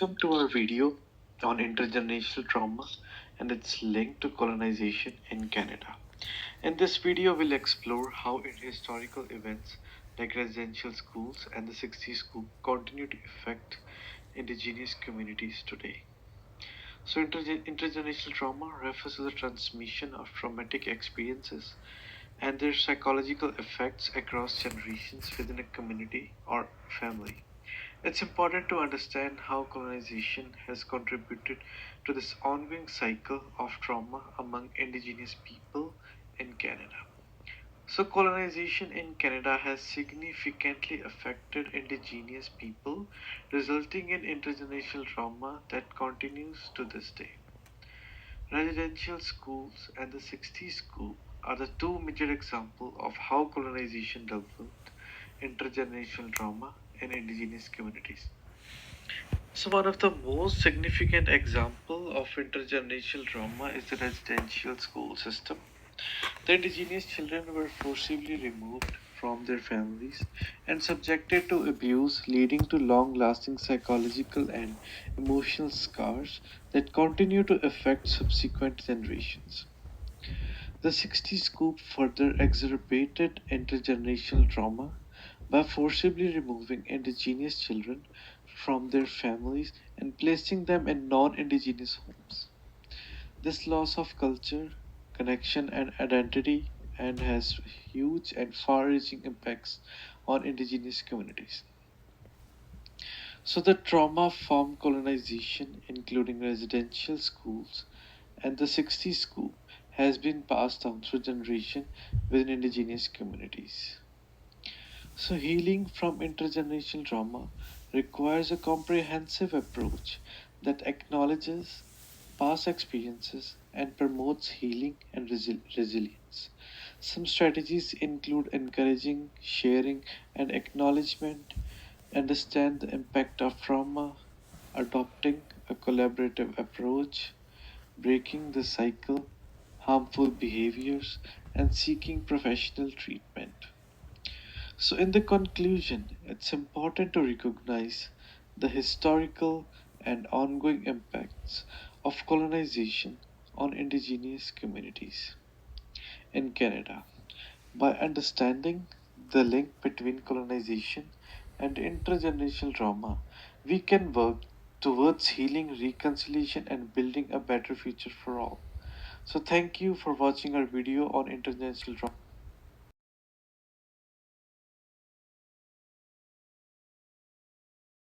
Welcome to our video on intergenerational trauma and its link to colonization in Canada. In this video, we'll explore how historical events like residential schools and the 60s school continue to affect Indigenous communities today. So, intergenerational trauma refers to the transmission of traumatic experiences and their psychological effects across generations within a community or family. It's important to understand how colonization has contributed to this ongoing cycle of trauma among Indigenous people in Canada. So, colonization in Canada has significantly affected Indigenous people, resulting in intergenerational trauma that continues to this day. Residential schools and the 60s school are the two major examples of how colonization developed intergenerational trauma in Indigenous communities. So one of the most significant example of intergenerational trauma is the residential school system. The indigenous children were forcibly removed from their families and subjected to abuse, leading to long-lasting psychological and emotional scars that continue to affect subsequent generations. The 60s coup further exacerbated intergenerational trauma by forcibly removing indigenous children from their families and placing them in non indigenous homes. This loss of culture, connection, and identity and has huge and far reaching impacts on indigenous communities. So, the trauma from colonization, including residential schools and the 60s school, has been passed down through generation within indigenous communities. So, healing from intergenerational trauma requires a comprehensive approach that acknowledges past experiences and promotes healing and resilience. Some strategies include encouraging, sharing, and acknowledgement, understand the impact of trauma, adopting a collaborative approach, breaking the cycle, harmful behaviors, and seeking professional treatment. So, in the conclusion, it's important to recognize the historical and ongoing impacts of colonization on indigenous communities in Canada. By understanding the link between colonization and intergenerational trauma, we can work towards healing, reconciliation, and building a better future for all. So, thank you for watching our video on intergenerational trauma.